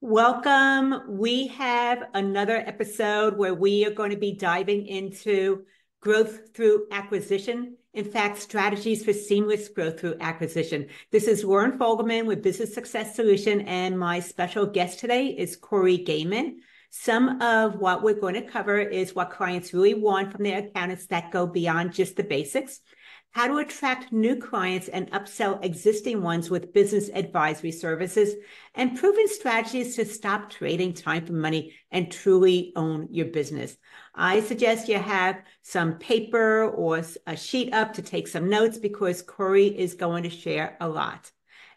Welcome. We have another episode where we are going to be diving into growth through acquisition. In fact, strategies for seamless growth through acquisition. This is Lauren Fogelman with Business Success Solution, and my special guest today is Corey Gaiman. Some of what we're going to cover is what clients really want from their accountants that go beyond just the basics, how to attract new clients and upsell existing ones with business advisory services, and proven strategies to stop trading time for money and truly own your business. I suggest you have some paper or a sheet up to take some notes because Corey is going to share a lot.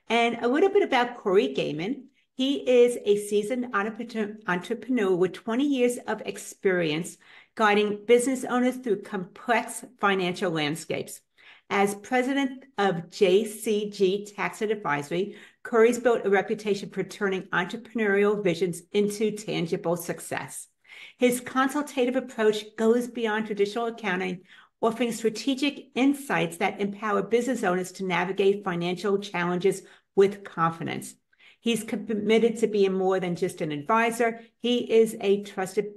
And a little bit about Corey Gaiman. He is a seasoned entrepreneur with 20 years of experience guiding business owners through complex financial landscapes. As president of JCG Tax and Advisory, Curry's built a reputation for turning entrepreneurial visions into tangible success. His consultative approach goes beyond traditional accounting, offering strategic insights that empower business owners to navigate financial challenges with confidence. He's committed to being more than just an advisor. He is a trusted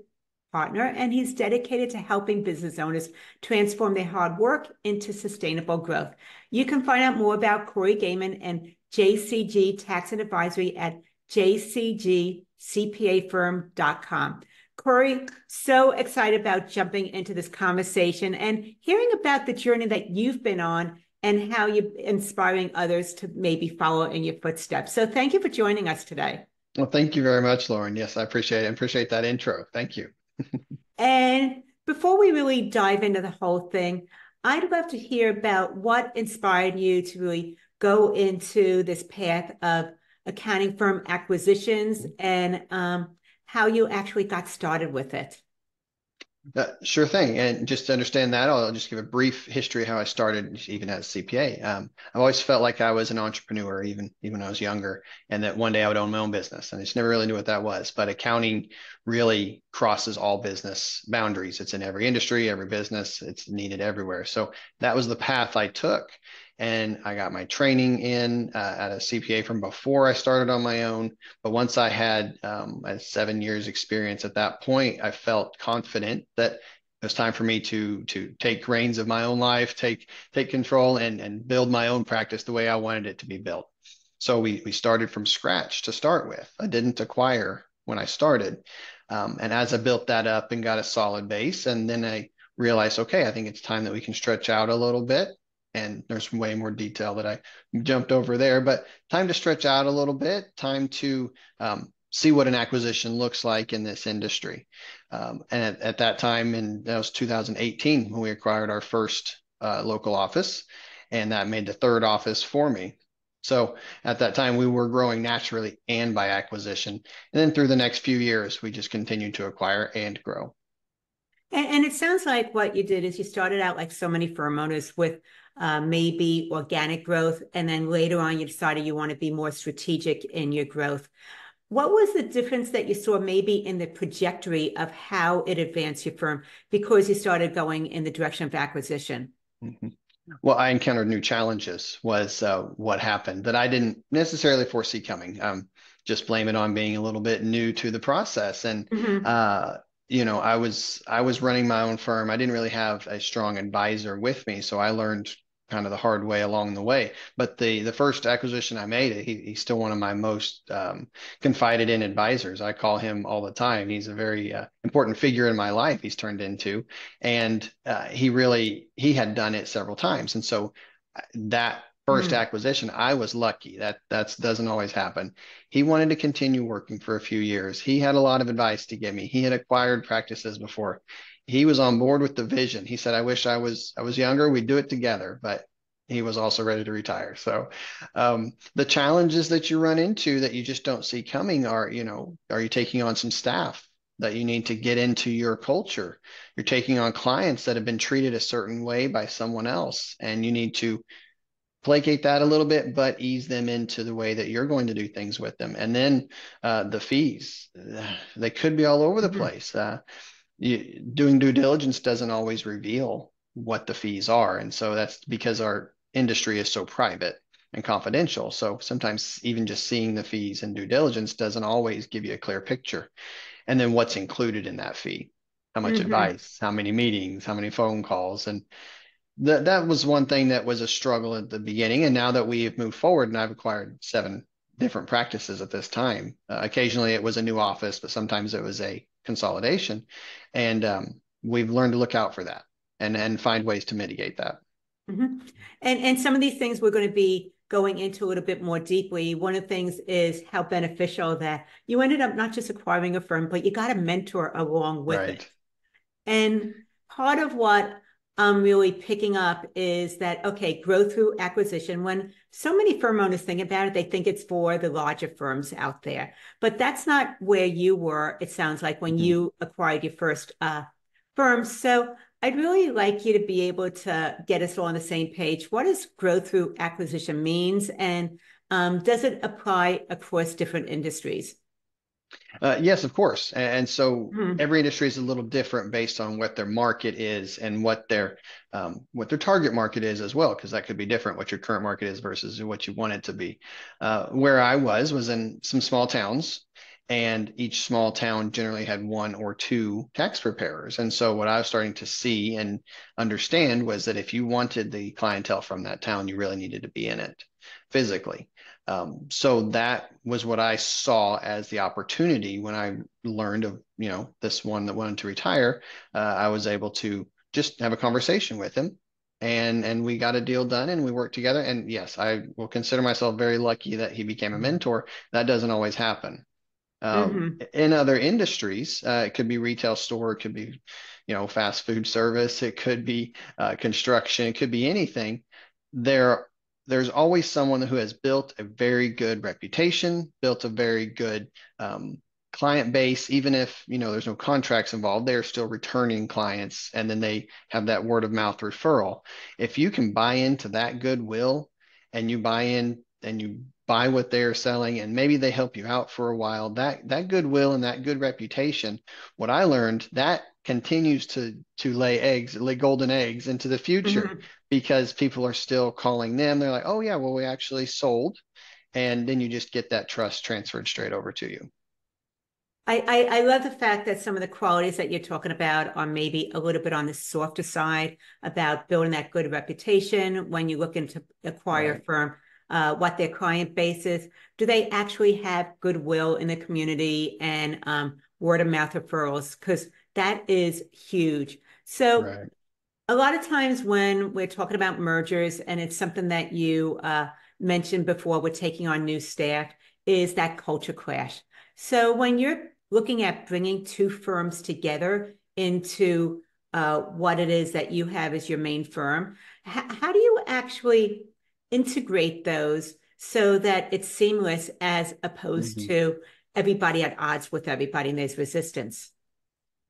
partner, and he's dedicated to helping business owners transform their hard work into sustainable growth. You can find out more about Corey Gaiman and JCG Tax and Advisory at jcgcpafirm.com. Corey, so excited about jumping into this conversation and hearing about the journey that you've been on and how you're inspiring others to maybe follow in your footsteps. So thank you for joining us today. Well, thank you very much, Lauren. Yes, I appreciate it. I appreciate that intro. Thank you. And before we really dive into the whole thing, I'd love to hear about what inspired you to really go into this path of accounting firm acquisitions and how you actually got started with it. Sure thing. And just to understand that, I'll just give a brief history of how I started, even as a CPA. I've always felt like I was an entrepreneur, even when I was younger, and that one day I would own my own business. And I just never really knew what that was. But accounting really crosses all business boundaries. It's in every industry, every business. It's needed everywhere. So that was the path I took. And I got my training in at a CPA from before I started on my own. But once I had a 7 years experience at that point, I felt confident that it was time for me to take reins of my own life, take control and build my own practice the way I wanted it to be built. So we started from scratch to start with. I didn't acquire when I started. And as I built that up and got a solid base, and then I realized, okay, I think it's time that we can stretch out a little bit. And there's way more detail that I jumped over there, but time to stretch out a little bit, time to see what an acquisition looks like in this industry. And at that time, and that was 2018 when we acquired our first local office, and that made the third office for me. So at that time, we were growing naturally and by acquisition. And then through the next few years, we just continued to acquire and grow. And it sounds like what you did is you started out like so many firm owners with maybe organic growth, and then later on you decided you want to be more strategic in your growth. What was the difference that you saw maybe in the trajectory of how it advanced your firm because you started going in the direction of acquisition? Mm-hmm. Well, I encountered new challenges was what happened that I didn't necessarily foresee coming. Just blame it on being a little bit new to the process. And Mm-hmm. I was running my own firm. I didn't really have a strong advisor with me, so I learned kind of the hard way along the way. But the first acquisition I made, he's still one of my most confided in advisors. I call him all the time. He's a very important figure in my life. He's turned into, and he had done it several times, and so that first Mm-hmm. acquisition, I was lucky. That doesn't always happen. He wanted to continue working for a few years. He had a lot of advice to give me. He had acquired practices before. He was on board with the vision. He said, "I wish I was younger. We'd do it together." But he was also ready to retire. So the challenges that you run into that you just don't see coming are, are you taking on some staff that you need to get into your culture? You're taking on clients that have been treated a certain way by someone else, and you need to placate that a little bit, but ease them into the way that you're going to do things with them. And then the fees, they could be all over the Mm-hmm. place. Doing due diligence doesn't always reveal what the fees are. And so that's because our industry is so private. and confidential. So sometimes even just seeing the fees and due diligence doesn't always give you a clear picture. And then what's included in that fee? How much Hmm. advice? How many meetings? How many phone calls? And that was one thing that was a struggle at the beginning. And now that we have moved forward and I've acquired 7 different practices at this time, occasionally it was a new office, but sometimes it was a consolidation. And we've learned to look out for that and find ways to mitigate that. Hmm. And some of these things we're going to be going into a little bit more deeply. One of the things is how beneficial that you ended up not just acquiring a firm, but you got a mentor along with it. Right. And part of what I'm really picking up is that, okay, growth through acquisition. When so many firm owners think about it, they think it's for the larger firms out there. But that's not where you were, it sounds like, when Mhm. you acquired your first firm. So I'd really like you to be able to get us all on the same page. What does growth through acquisition means? And does it apply across different industries? Yes, of course. And so Hmm. every industry is a little different based on what their market is and what their target market is as well, because that could be different what your current market is versus what you want it to be. Where I was in some small towns, and each small town generally had 1 or 2 tax preparers. And so what I was starting to see and understand was that if you wanted the clientele from that town, you really needed to be in it physically. So that was what I saw as the opportunity when I learned of, this one that wanted to retire. I was able to just have a conversation with him and we got a deal done and we worked together. And yes, I will consider myself very lucky that he became a mentor. That doesn't always happen. Hmm. In other industries, it could be retail store, it could be, fast food service, it could be construction, it could be anything. There, there's always someone who has built a very good reputation, built a very good client base, even if there's no contracts involved, they're still returning clients, and then they have that word of mouth referral. If you can buy into that goodwill, and you buy in and you buy what they're selling, and maybe they help you out for a while, that goodwill and that good reputation, what I learned, that continues to lay golden eggs into the future, Hmm. because people are still calling them. They're like, oh yeah, well, we actually sold. And then you just get that trust transferred straight over to you. I love the fact that some of the qualities that you're talking about are maybe a little bit on the softer side about building that good reputation when you look into acquire a Right. firm, what their client base is. Do they actually have goodwill in the community and word of mouth referrals? Because that is huge. So Right. a lot of times when we're talking about mergers, and it's something that you mentioned before, we're taking on new staff, is that culture clash. So when you're looking at bringing two firms together into what it is that you have as your main firm, how do you actually integrate those so that it's seamless as opposed Mhm. to everybody at odds with everybody and there's resistance?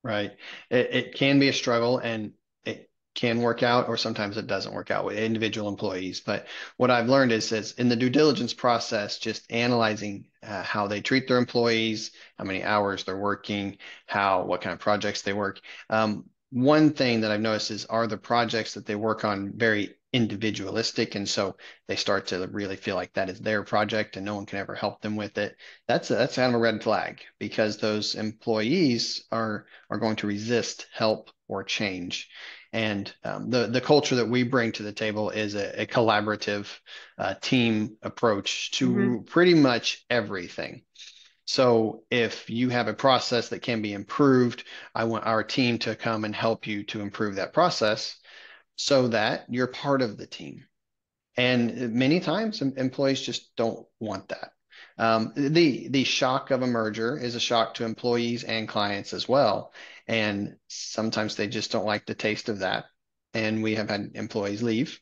Right. It can be a struggle, and it can work out, or sometimes it doesn't work out with individual employees. But what I've learned is in the due diligence process, just analyzing how they treat their employees, how many hours they're working, what kind of projects they work. One thing that I've noticed is, are the projects that they work on very individualistic, and so they start to really feel like that is their project and no one can ever help them with it. That's kind of a red flag, because those employees are going to resist help or change. And the culture that we bring to the table is a collaborative team approach Mm-hmm. to pretty much everything. So if you have a process that can be improved, I want our team to come and help you to improve that process so that you're part of the team. And many times employees just don't want that. The shock of a merger is a shock to employees and clients as well. And sometimes they just don't like the taste of that. And we have had employees leave,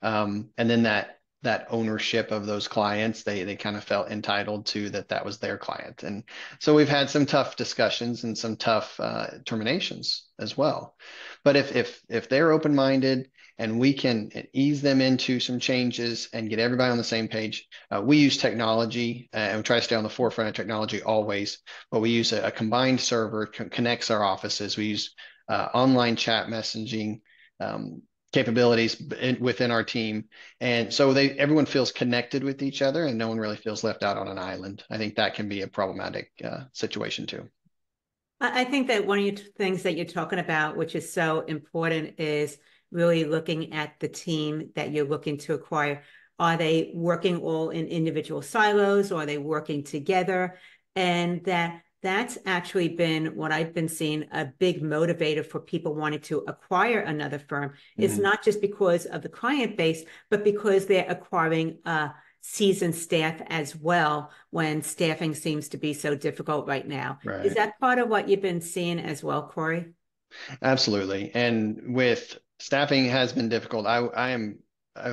and then that ownership of those clients, they kind of felt entitled to that was their client. And so we've had some tough discussions and some tough terminations as well. But if they're open-minded and we can ease them into some changes and get everybody on the same page, we use technology and we try to stay on the forefront of technology always. But we use a combined server connects our offices. We use online chat messaging. Um, capabilities within our team. And so everyone feels connected with each other and no one really feels left out on an island. I think that can be a problematic situation too. I think that one of the things that you're talking about, which is so important, is really looking at the team that you're looking to acquire. Are they working all in individual silos, or are they working together? And that's actually been what I've been seeing a big motivator for people wanting to acquire another firm. It's Mm-hmm. not just because of the client base, but because they're acquiring seasoned staff as well when staffing seems to be so difficult right now. Is Right. that part of what you've been seeing as well, Corey? Absolutely. And with staffing has been difficult. I am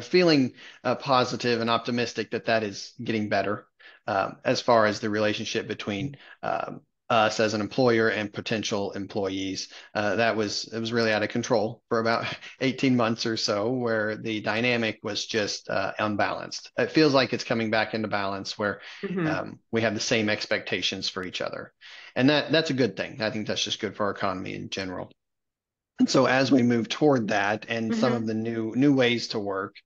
feeling positive and optimistic that that is getting better as far as the relationship between us as an employer and potential employees. It was really out of control for about 18 months or so, where the dynamic was just unbalanced. It feels like it's coming back into balance where Mm-hmm. we have the same expectations for each other. And that's a good thing. I think that's just good for our economy in general. And so as we move toward that and some of Mm-hmm. the new ways to work,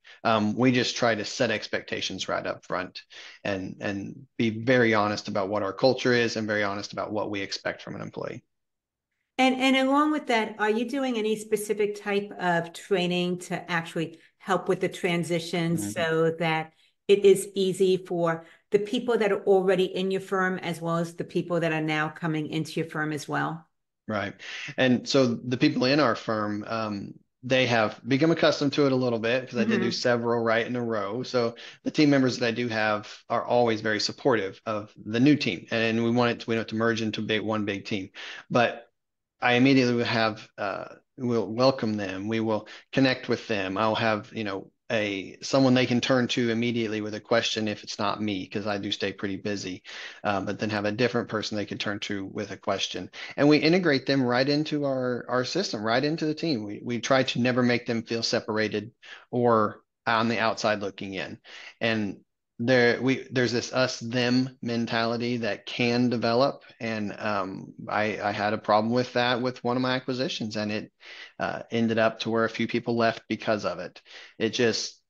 we just try to set expectations right up front and be very honest about what our culture is and very honest about what we expect from an employee. And along with that, are you doing any specific type of training to actually help with the transition Mhm. so that it is easy for the people that are already in your firm as well as the people that are now coming into your firm as well? Right. And so the people in our firm, they have become accustomed to it a little bit because I did do Mm-hmm. several right in a row. So the team members that I do have are always very supportive of the new team, and we want it to merge into one big team. But I immediately will welcome them. We will connect with them. I'll have, someone they can turn to immediately with a question if it's not me, because I do stay pretty busy. But then have a different person they can turn to with a question. And we integrate them right into our system, right into the team. We try to never make them feel separated or on the outside looking in. And there's this us them mentality that can develop, and I had a problem with that with one of my acquisitions, and it ended up to where a few people left because of it. It just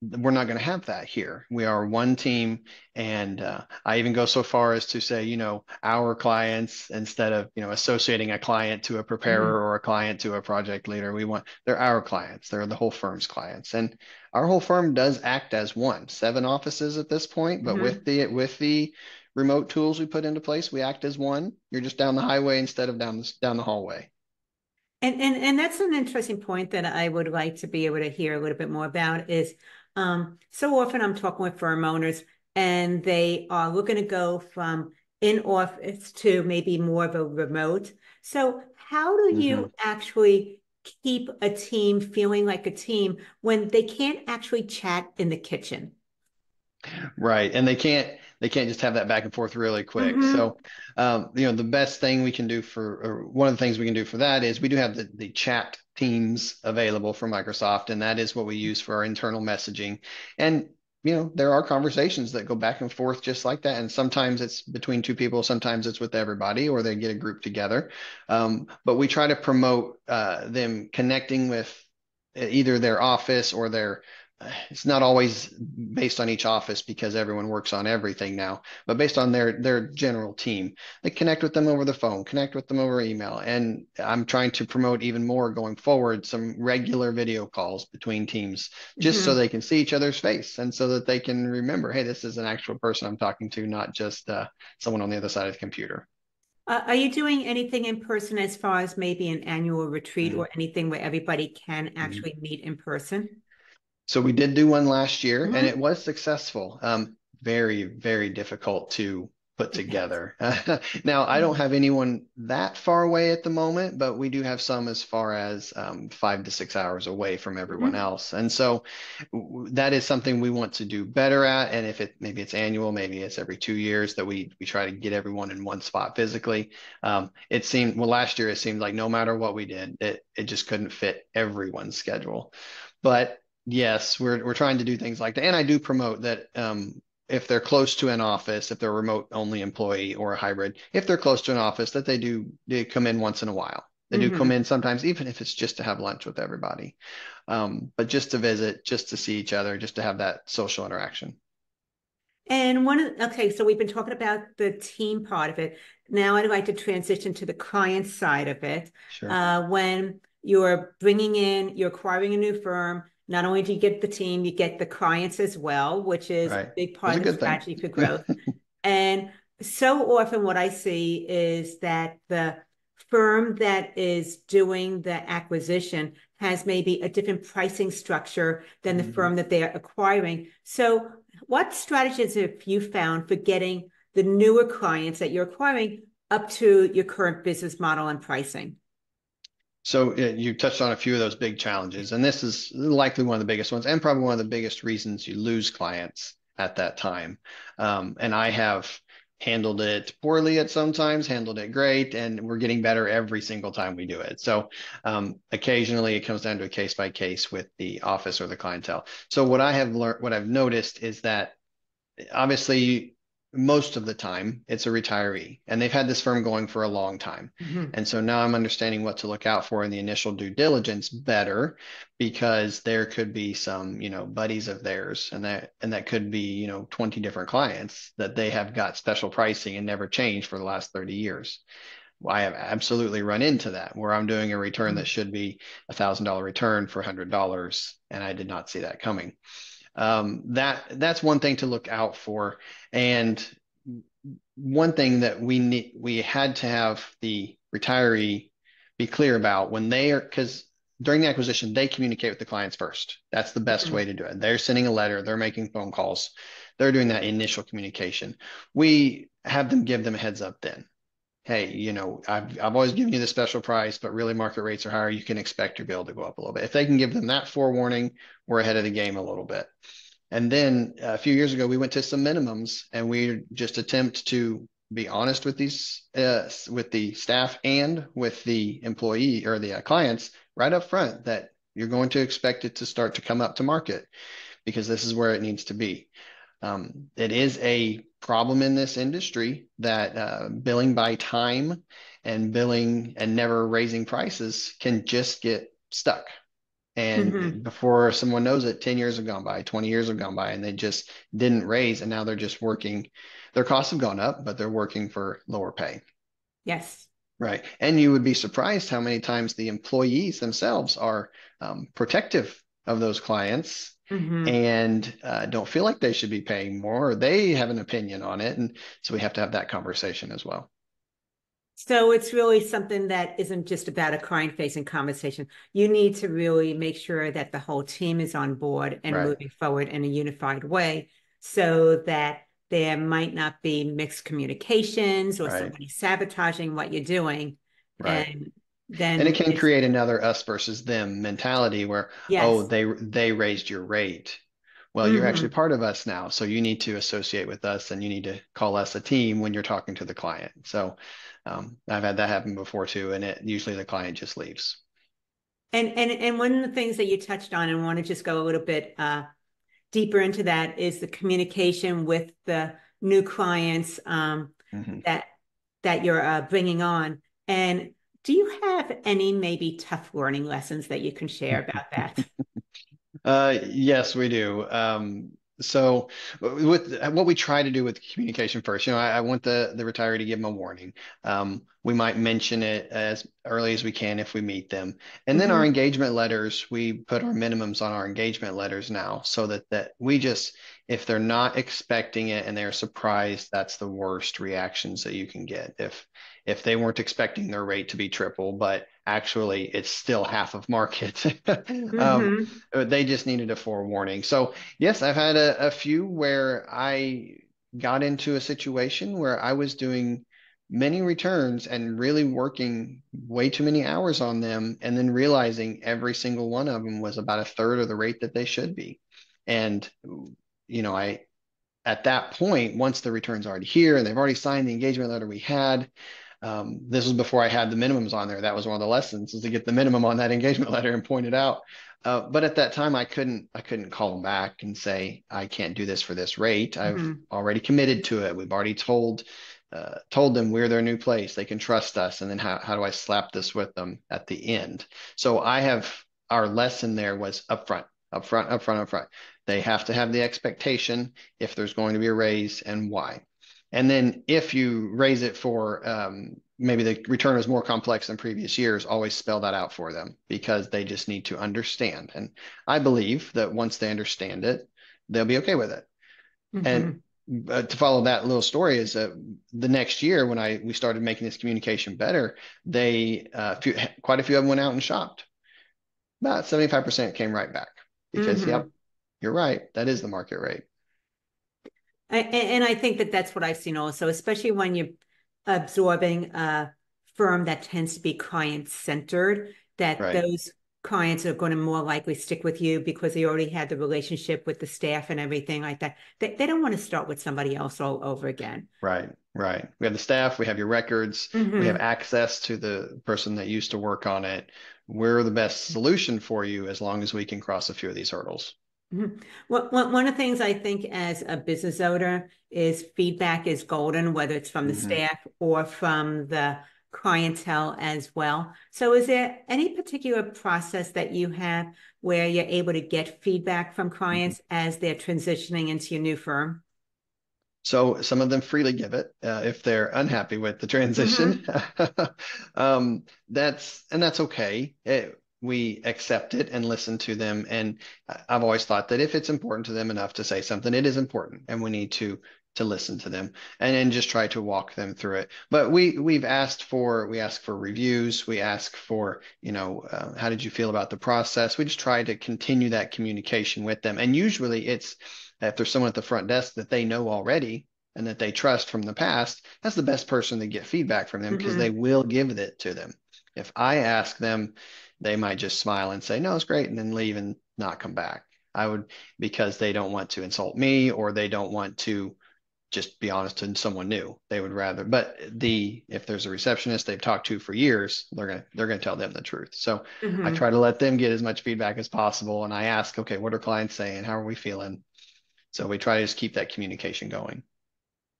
We're not going to have that here. We are one team, and I even go so far as to say, our clients instead of associating a client to a preparer Mm-hmm. or a client to a project leader. They're our clients. They're the whole firm's clients, and our whole firm does act as one. 7 offices at this point, but Mm-hmm. with the remote tools we put into place, we act as one. You're just down the highway instead of down the hallway. And that's an interesting point that I would like to be able to hear a little bit more about is so often I'm talking with firm owners and they are looking to go from in office to maybe more of a remote. So how do Mhm. you actually keep a team feeling like a team when they can't actually chat in the kitchen? Right. And they can't just have that back and forth really quick. Mm-hmm. So, the best thing we can do or one of the things we can do for that is we do have the chat teams available for Microsoft, and that is what we use for our internal messaging. And, there are conversations that go back and forth just like that. And sometimes it's between two people, sometimes it's with everybody, or they get a group together. But we try to promote them connecting with either their office or it's not always based on each office because everyone works on everything now, but based on their general team. They connect with them over the phone, connect with them over email. And I'm trying to promote even more going forward, some regular video calls between teams, just so Mm-hmm. they can see each other's face and so that they can remember, hey, this is an actual person I'm talking to, not just someone on the other side of the computer. Are you doing anything in person as far as maybe an annual retreat Mhm. or anything where everybody can Mhm. actually meet in person? So we did do one last year and Mm-hmm. it was successful. Very, very difficult to put Yes. together. Now, I don't have anyone that far away at the moment, but we do have some as far as 5 to 6 hours away from everyone Mm-hmm. else. And so that is something we want to do better at. And if maybe it's annual, maybe it's every 2 years that we try to get everyone in one spot physically. Last year it seemed like no matter what we did, it just couldn't fit everyone's schedule. But yes, we're trying to do things like that, and I do promote that if they're close to an office, if they're a remote only employee or a hybrid, if they're close to an office, that they come in once in a while. They do come Hmm. in sometimes, even if it's just to have lunch with everybody, but just to visit, just to see each other, just to have that social interaction. And okay, so we've been talking about the team part of it. Now I'd like to transition to the client side of it. Sure. When you're acquiring a new firm, not only do you get the team, you get the clients as well, which is a Right. big That's part a of the good thing. strategy for growth. And so often what I see is that the firm that is doing the acquisition has maybe a different pricing structure than the Mhm. firm that they're acquiring. So what strategies have you found for getting the newer clients that you're acquiring up to your current business model and pricing? So you touched on a few of those big challenges, and this is likely one of the biggest ones, and probably one of the biggest reasons you lose clients at that time. And I have handled it poorly at some times, handled it great, and we're getting better every single time we do it. So occasionally it comes down to a case by case with the office or the clientele. So what I have learned, what I've noticed is that obviously most of the time it's a retiree and they've had this firm going for a long time. Mhm. And so now I'm understanding what to look out for in the initial due diligence better because there could be some, buddies of theirs and that could be, 20 different clients that they have got special pricing and never changed for the last 30 years. Well, I have absolutely run into that where I'm doing a return that should be $1,000 return for $100 and I did not see that coming. That's one thing to look out for. And one thing that we had to have the retiree be clear about when they are, because during the acquisition, they communicate with the clients first. That's the best way Mhm. to do it. They're sending a letter, they're making phone calls, they're doing that initial communication. We have them give them a heads up then. Hey, I've always given you the special price, but really market rates are higher. You can expect your bill to go up a little bit. If they can give them that forewarning, we're ahead of the game a little bit. And then a few years ago, we went to some minimums and we just attempt to be honest with the staff and with the employee or the clients right up front that you're going to expect it to start to come up to market because this is where it needs to be. It is a problem in this industry that billing by time and billing and never raising prices can just get stuck. And Mhm. before someone knows it, 10 years have gone by, 20 years have gone by, and they just didn't raise. And now they're just working. Their costs have gone up, but they're working for lower pay. Yes. Right. And you would be surprised how many times the employees themselves are protective of those clients Hmm. and don't feel like they should be paying more, or they have an opinion on it. And so we have to have that conversation as well. So it's really something that isn't just about a client-facing conversation. You need to really make sure that the whole team is on board and Right. moving forward in a unified way so that there might not be mixed communications or Right. somebody sabotaging what you're doing. Right. And And it then can it's, create another us versus them mentality where, oh, yes. they raised your rate. Well, you're actually Hmm. part of us now, so you need to associate with us and you need to call us a team when you're talking to the client. So I've had that happen before too, and it usually the client just leaves. And one of the things that you touched on and want to just go a little bit deeper into that is the communication with the new clients Mhm. that you're bringing on. And do you have any maybe tough learning lessons that you can share about that? Yes, we do. So with what we try to do with communication first, I want the retiree to give them a warning. We might mention it as early as we can if we meet them. And then our Hmm. engagement letters, we put our minimums on our engagement letters now so that we just, if they're not expecting it and they're surprised, that's the worst reactions that you can get. If they weren't expecting their rate to be triple, but actually it's still half of market. Um, Hmm. they just needed a forewarning. So yes, I've had a few where I got into a situation where I was doing many returns and really working way too many hours on them, and then realizing every single one of them was about a third of the rate that they should be. And I at that point, once the return's already here and they've already signed the engagement letter we had, this was before I had the minimums on there. That was one of the lessons is to get the minimum on that engagement letter and point it out. But at that time, I couldn't call them back and say I can't do this for this rate. I've Hmm. already committed to it. We've already told told them we're their new place. They can trust us. And then how do I slap this with them at the end? So I have our lesson there was upfront, upfront, upfront, upfront. They have to have the expectation if there's going to be a raise and why. And then if you raise it for maybe the return is more complex than previous years, always spell that out for them because they just need to understand. And I believe that once they understand it, they'll be okay with it. And Mm-hmm. to follow that little story is the next year when we started making this communication better, quite a few of them went out and shopped. About 75% came right back because, Mm-hmm. yep, you're right. That is the market rate. And I think that that's what I've seen also, especially when you're absorbing a firm that tends to be client-centered, that Right. those clients are going to more likely stick with you because they already had the relationship with the staff and everything like that. They don't want to start with somebody else all over again. Right. Right. We have the staff, we have your records, we have Mm-hmm. access to the person that used to work on it. We're the best solution for you as long as we can cross a few of these hurdles. Mhm. Well, one of the things I think as a business owner is feedback is golden, whether it's from the Mhm. staff or from the clientele as well. So is there any particular process that you have where you're able to get feedback from Mhm. clients as they're transitioning into your new firm? So some of them freely give it if they're unhappy with the transition. Mm-hmm. That's okay. We accept it and listen to them. And I've always thought that if it's important to them enough to say something, it is important, and we need to listen to them and just try to walk them through it. But we ask for reviews. We ask for, how did you feel about the process? We just try to continue that communication with them. And usually it's if there's someone at the front desk that they know already and that they trust from the past, that's the best person to get feedback from them because they Mm-hmm. will give it to them. If I ask them, they might just smile and say, no, it's great, and then leave and not come back. I would, because they don't want to insult me or they don't want to just be honest to someone new. They would rather, but if there's a receptionist they've talked to for years, they're gonna tell them the truth. So I Mm-hmm. try to let them get as much feedback as possible, and I ask, okay, what are clients saying? How are we feeling? So we try to just keep that communication going.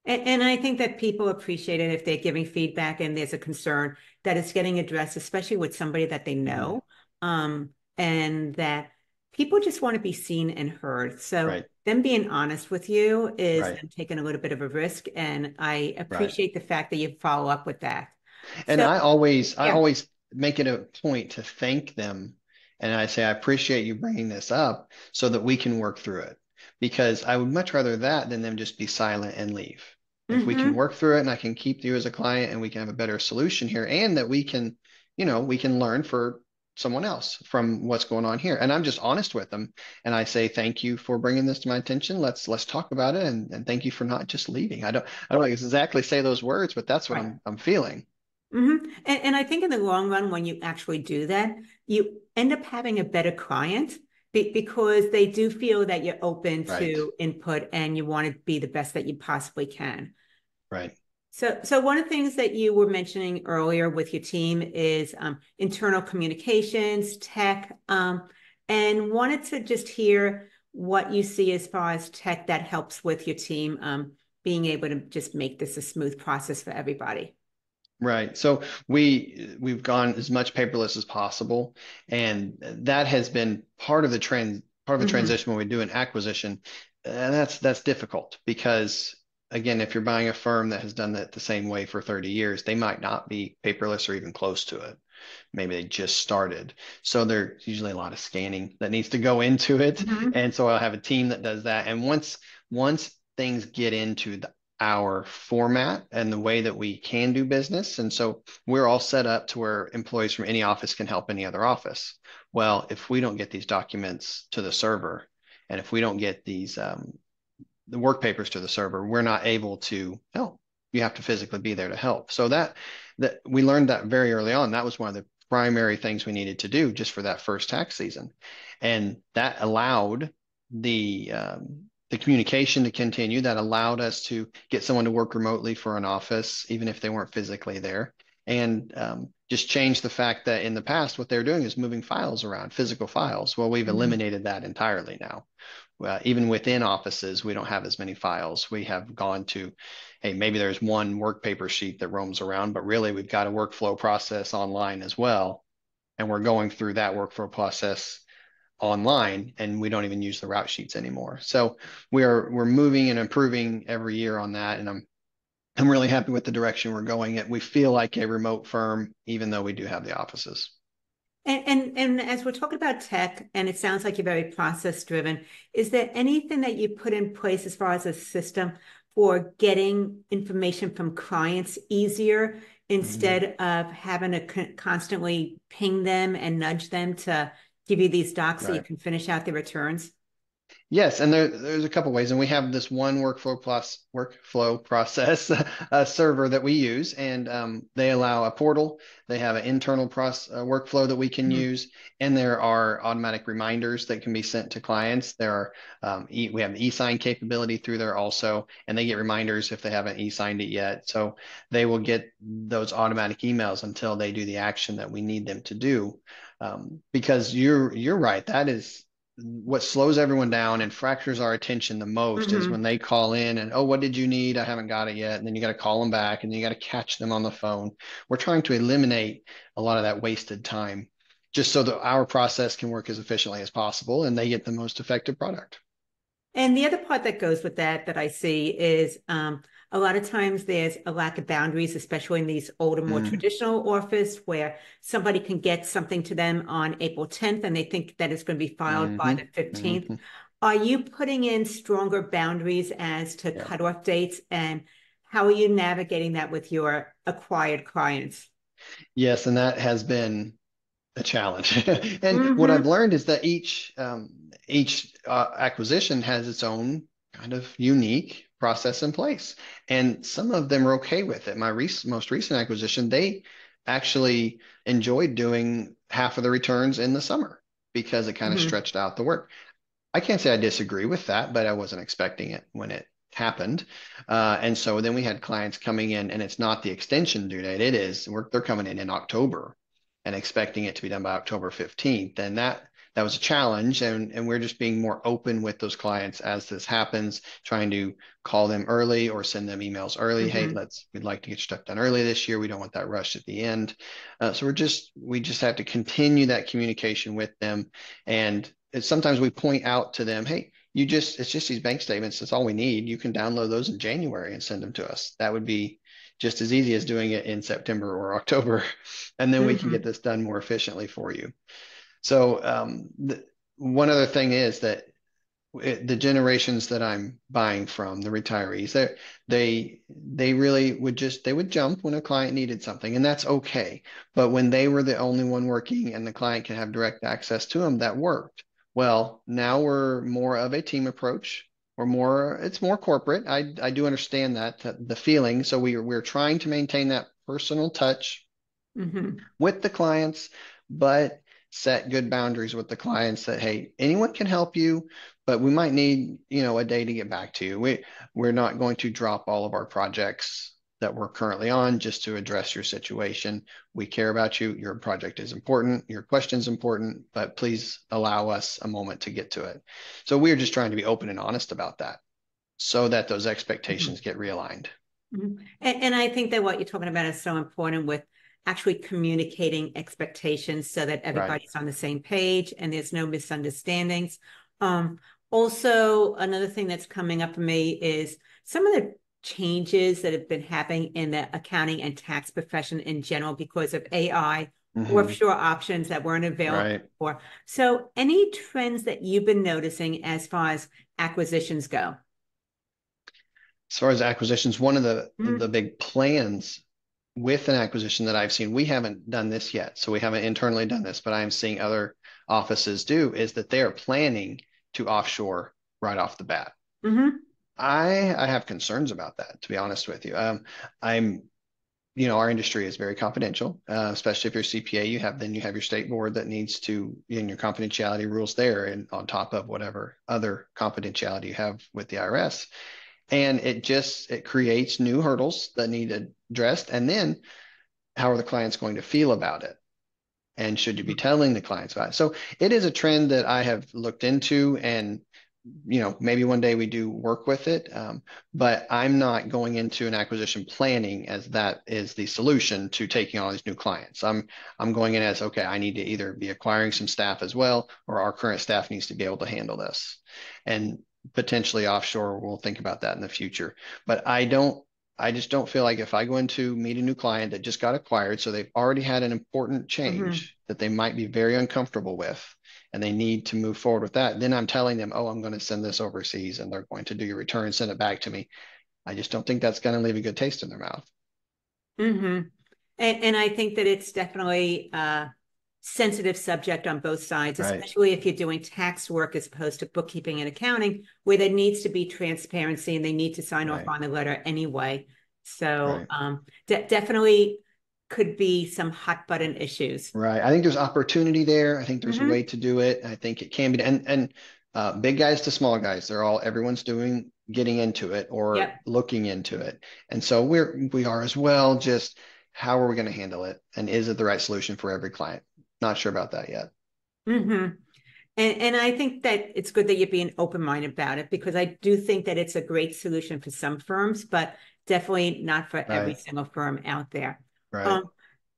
And I think that people appreciate it if they're giving feedback and there's a concern that it's getting addressed, especially with somebody that they Mhm. know, and that people just want to be seen and heard. So Right, them being honest with you is right, them taking a little bit of a risk, and I right. appreciate the fact that you follow up with that. And So I yeah. always make it a point to thank them. And I say, I appreciate you bringing this up so that we can work through it. Because I would much rather that than them just be silent and leave. If we can Mm-hmm. work through it and I can keep you as a client and we can have a better solution here and that we can learn for someone else from what's going on here. And I'm just honest with them. And I say, thank you for bringing this to my attention. Let's talk about it. And thank you for not just leaving. I don't exactly say those words, but that's what Right. I'm feeling. And I think in the long run, when you actually do that, you end up having a better client because they do feel that you're open Right. to input and you want to be the best that you possibly can. Right. So one of the things that you were mentioning earlier with your team is internal communications, tech, and wanted to just hear what you see as far as tech that helps with your team being able to just make this a smooth process for everybody. Right. So we've gone as much paperless as possible, and that has been part of the Mm-hmm. transition when we do an acquisition. And that's difficult because again, if you're buying a firm that has done that the same way for 30 years, they might not be paperless or even close to it. Maybe they just started. So there's usually a lot of scanning that needs to go into it. Mm-hmm. And so I'll have a team that does that. And once things get into our format and the way that we can do business, and so we're all set up to where employees from any office can help any other office. Well, if we don't get these documents to the server, and if we don't get the work papers to the server, we're not able to help. You have to physically be there to help. So that we learned that very early on. That was one of the primary things we needed to do just for that first tax season, and that allowed the communication to continue. That allowed us to get someone to work remotely for an office, even if they weren't physically there, and just change the fact that in the past what they were doing is moving files around, physical files. Well, we've Mm-hmm. eliminated that entirely now. even within offices, we don't have as many files. We have gone to, hey, maybe there's one work paper sheet that roams around, but really we've got a workflow process online as well. And we're going through that workflow process online, and we don't even use the route sheets anymore. So we're moving and improving every year on that. And I'm really happy with the direction we're going at. We feel like a remote firm, even though we do have the offices. And as we're talking about tech, and it sounds like you're very process driven, is there anything that you put in place as far as a system for getting information from clients easier Mhm. instead of having to constantly ping them and nudge them to give you these docs so you Right. can finish out the returns? Yes, and there's a couple ways, and we have this one workflow process server that we use, and they allow a portal. They have an internal workflow that we can Mhm. use, and there are automatic reminders that can be sent to clients. There are we have the e-sign capability through there also, and they get reminders if they haven't e-signed it yet. So they will get those automatic emails until they do the action that we need them to do. Because you're right, that is what slows everyone down and fractures our attention the most is when Mhm. they call in and, oh, what did you need? I haven't got it yet. And then you got to call them back and then you got to catch them on the phone. We're trying to eliminate a lot of that wasted time just so that our process can work as efficiently as possible and they get the most effective product. And the other part that goes with that that I see is a lot of times there's a lack of boundaries, especially in these older, more Mm, traditional office where somebody can get something to them on April 10th and they think that it's going to be filed by the hmm 15th. hmm Are you putting in stronger boundaries as to Yeah. cutoff dates, and how are you navigating that with your acquired clients? Yes, and that has been a challenge. And what I've Mm-hmm. learned is that each acquisition has its own kind of unique process in place, and some of them are okay with it. My most recent acquisition, they actually enjoyed doing half of the returns in the summer because it kind of Mm-hmm. stretched out the work. I can't say I disagree with that, but I wasn't expecting it when it happened. And so then we had clients coming in, and it's not the extension due date. They're coming in October and expecting it to be done by October 15th. And that was a challenge. And we're just being more open with those clients as this happens, trying to call them early or send them emails early. Hey, Mm-hmm. we'd like to get stuff done early this year. We don't want that rush at the end. So we just have to continue that communication with them, and sometimes we point out to them, hey, it's just these bank statements. That's all we need. You can download those in January and send them to us. That would be just as easy as doing it in September or October. And then we can get Mm-hmm. this done more efficiently for you. So one other thing is that the generations that I'm buying from, the retirees, they really they would jump when a client needed something, and that's okay. But when they were the only one working and the client could have direct access to them, that worked. Well, now we're more of a team approach. It's more corporate. I do understand the feeling. So we're trying to maintain that personal touch Mm-hmm. with the clients, but set good boundaries with the clients that, hey, anyone can help you, but we might need, a day to get back to you. We're not going to drop all of our projects that we're currently on just to address your situation. We care about you. Your project is important. Your question is important, but please allow us a moment to get to it. So we're just trying to be open and honest about that so that those expectations Mm-hmm. get realigned. And I think that what you're talking about is so important with actually communicating expectations so that Right. everybody's on the same page and there's no misunderstandings. Um, Also, another thing that's coming up for me is some of the changes that have been happening in the accounting and tax profession in general because of AI, hmm offshore options that weren't available Right. before. So, any trends that you've been noticing as far as acquisitions go? As far as acquisitions, one of the Mm-hmm. big plans with an acquisition that I've seen, we haven't done this yet, so we haven't internally done this, but I'm seeing other offices do, is that they are planning to offshore right off the bat. Mm-hmm. I have concerns about that, to be honest with you. I'm our industry is very confidential, especially if you're CPA. You have your state board that needs to, in your confidentiality rules there, and on top of whatever other confidentiality you have with the IRS. And it creates new hurdles that need addressed. And then how are the clients going to feel about it? And should you be telling the clients about it? So it is a trend that I have looked into, and maybe one day we do work with it. But I'm not going into an acquisition planning as that is the solution to taking on these new clients. I'm going in as, okay, I need to either be acquiring some staff as well, or our current staff needs to be able to handle this. And potentially offshore, we'll think about that in the future. But I just don't feel like if I go into meet a new client that just got acquired, so they've already had an important Mm-hmm. change that they might be very uncomfortable with, and they need to move forward with that, then I'm telling them, oh, I'm going to send this overseas and they're going to do your return, send it back to me. I just don't think that's going to leave a good taste in their mouth. Mm-hmm. And I think that it's definitely a sensitive subject on both sides, Right, especially if you're doing tax work as opposed to bookkeeping and accounting, where there needs to be transparency and they need to sign off right, on the letter anyway. So right, definitely could be some hot button issues. right. I think there's opportunity there. I think there's a way Mm-hmm. to do it. I think it can be, and big guys to small guys, everyone's getting into it or Yep. looking into it. And so we are as well. Just how are we going to handle it? And is it the right solution for every client? Not sure about that yet. Mm-hmm. And I think that it's good that you're being open-minded about it because I do think that it's a great solution for some firms, but definitely not for every Right, single firm out there. right. Um,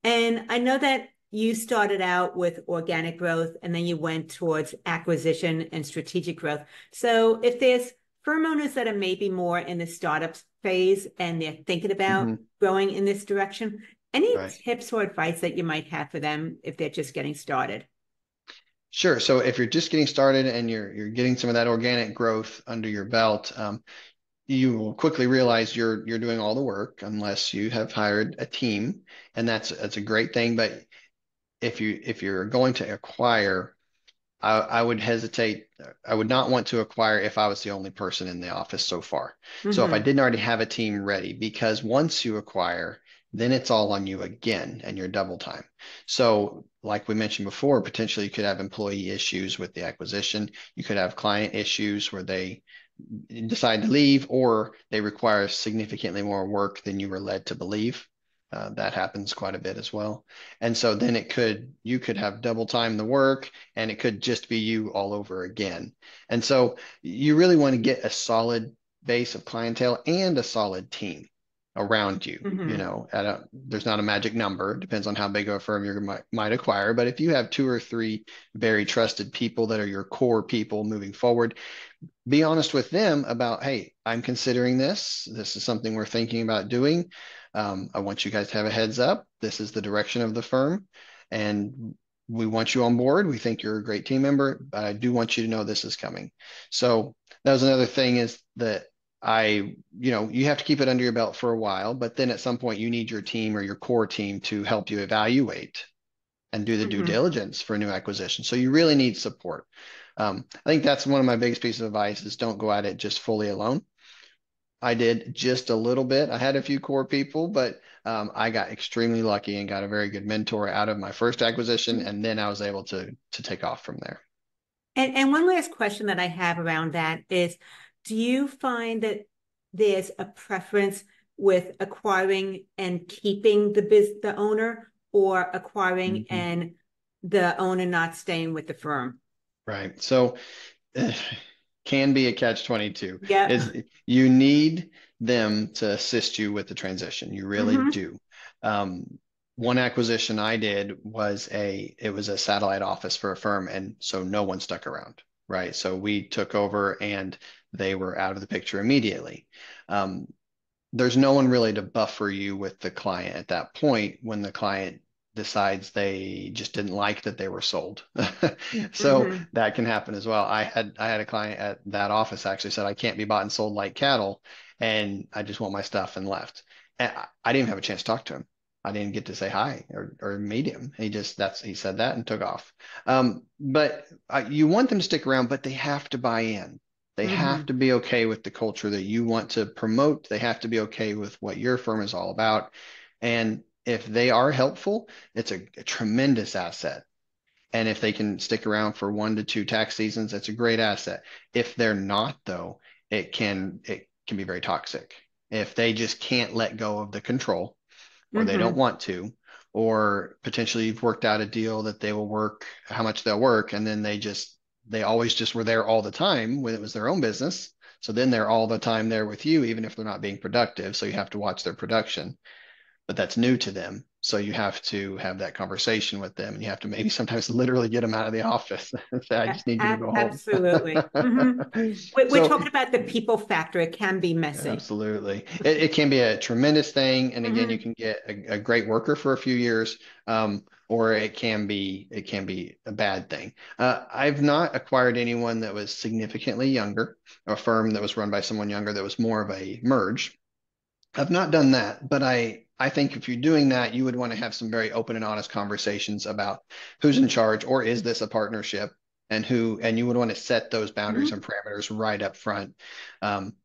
and I know that you started out with organic growth and then you went towards acquisition and strategic growth. So if there's firm owners that are maybe more in the startup phase and they're thinking about Mhm. growing in this direction, any Right. tips or advice that you might have for them if they're just getting started? Sure. So if you're just getting started and you're getting some of that organic growth under your belt, you will quickly realize you're doing all the work unless you have hired a team, and that's a great thing. But if you're going to acquire, I would hesitate. I would not want to acquire if I was the only person in the office so far. So if I Mm-hmm. didn't already have a team ready, because once you acquire, then it's all on you again and you're double time. So, like we mentioned before, potentially you could have employee issues with the acquisition. You could have client issues where they decide to leave or they require significantly more work than you were led to believe. That happens quite a bit as well. And so then you could have double time the work and it could just be you all over again. And so you really want to get a solid base of clientele and a solid team around you. Mm-hmm. There's not a magic number. It depends on how big of a firm you might acquire. But if you have two or three very trusted people that are your core people moving forward, be honest with them about, hey, I'm considering this. This is something we're thinking about doing. I want you guys to have a heads up. This is the direction of the firm, and we want you on board. We think you're a great team member, but I do want you to know this is coming. So that was another thing is that you have to keep it under your belt for a while, but then at some point you need your team or your core team to help you evaluate and do the due Mm-hmm. diligence for a new acquisition. So you really need support. I think that's one of my biggest pieces of advice is don't go at it just fully alone. I did just a little bit. I had a few core people, but I got extremely lucky and got a very good mentor out of my first acquisition, and then I was able to take off from there. And one last question that I have around that is, do you find that there's a preference with acquiring and keeping the owner or acquiring Mhm. and the owner not staying with the firm? Right. So can be a catch 22 Yeah. is you need them to assist you with the transition. You really Mm-hmm. do. Um, One acquisition I did it was a satellite office for a firm, and so no one stuck around, right? So we took over and they were out of the picture immediately. Um, there's no one really to buffer you with the client at that point when the client decides they just didn't like that they were sold. So Mm-hmm. that can happen as well. I had a client at that office actually said I can't be bought and sold like cattle and I just want my stuff and left. And I didn't even have a chance to talk to him. I didn't get to say hi or meet him. He said that and took off. But you want them to stick around, but they have to buy in. They have Mm-hmm. to be okay with the culture that you want to promote. They have to be okay with what your firm is all about. And if they are helpful, it's a tremendous asset. And if they can stick around for 1 to 2 tax seasons, that's a great asset. If they're not, though, it can be very toxic. If they just can't let go of the control, or they don't Mm-hmm. want to, or potentially you've worked out a deal that they will work how much they'll work, and then they just they always just were there all the time when it was their own business. So then they're all the time there with you, even if they're not being productive. So you have to watch their production, but that's new to them. So you have to have that conversation with them, and you have to maybe sometimes literally get them out of the office and say, I just need you to go Absolutely. home. We're So talking about the people factor. It can be messy. absolutely. It can be a tremendous thing. And again, you Hmm. can get a great worker for a few years, or it can be a bad thing. I've not acquired anyone that was significantly younger, a firm that was run by someone younger that was more of a merge. I've not done that, but I think if you're doing that, you would want to have some very open and honest conversations about who's in charge, or is this a partnership, and you would want to set those boundaries and Hmm. parameters right up front,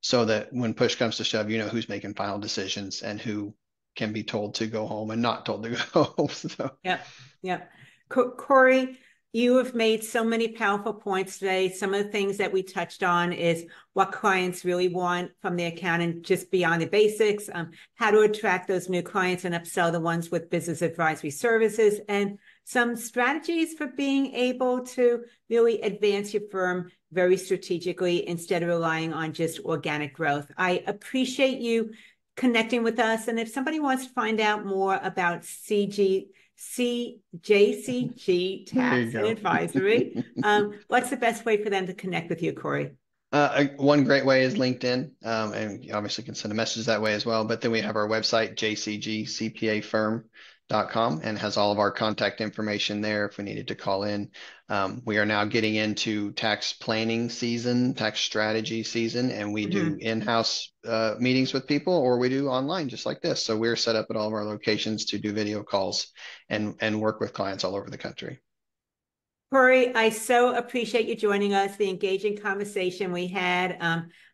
so that when push comes to shove, you know who's making final decisions and who can be told to go home and not told to go home. So Yep. Yep. Corey, you have made so many powerful points today. Some of the things that we touched on is what clients really want from the accountant, just beyond the basics, how to attract those new clients and upsell the ones with business advisory services, and some strategies for being able to really advance your firm very strategically instead of relying on just organic growth. I appreciate you connecting with us. And if somebody wants to find out more about JCG there Tax you and go. Advisory, what's the best way for them to connect with you, Corey? One great way is LinkedIn, and you obviously can send a message that way as well. But then we have our website, jcgcpafirm.com, and has all of our contact information there if we needed to call in. We are now getting into tax planning season, tax strategy season, and we do Mm-hmm. in-house meetings with people, or we do online just like this. So we're set up at all of our locations to do video calls and work with clients all over the country. Corey, I so appreciate you joining us, the engaging conversation we had.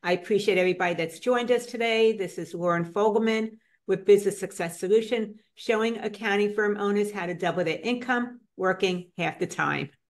I appreciate everybody that's joined us today. This is Lauren Fogelman with Business Success Solution, showing accounting firm owners how to double their income working half the time.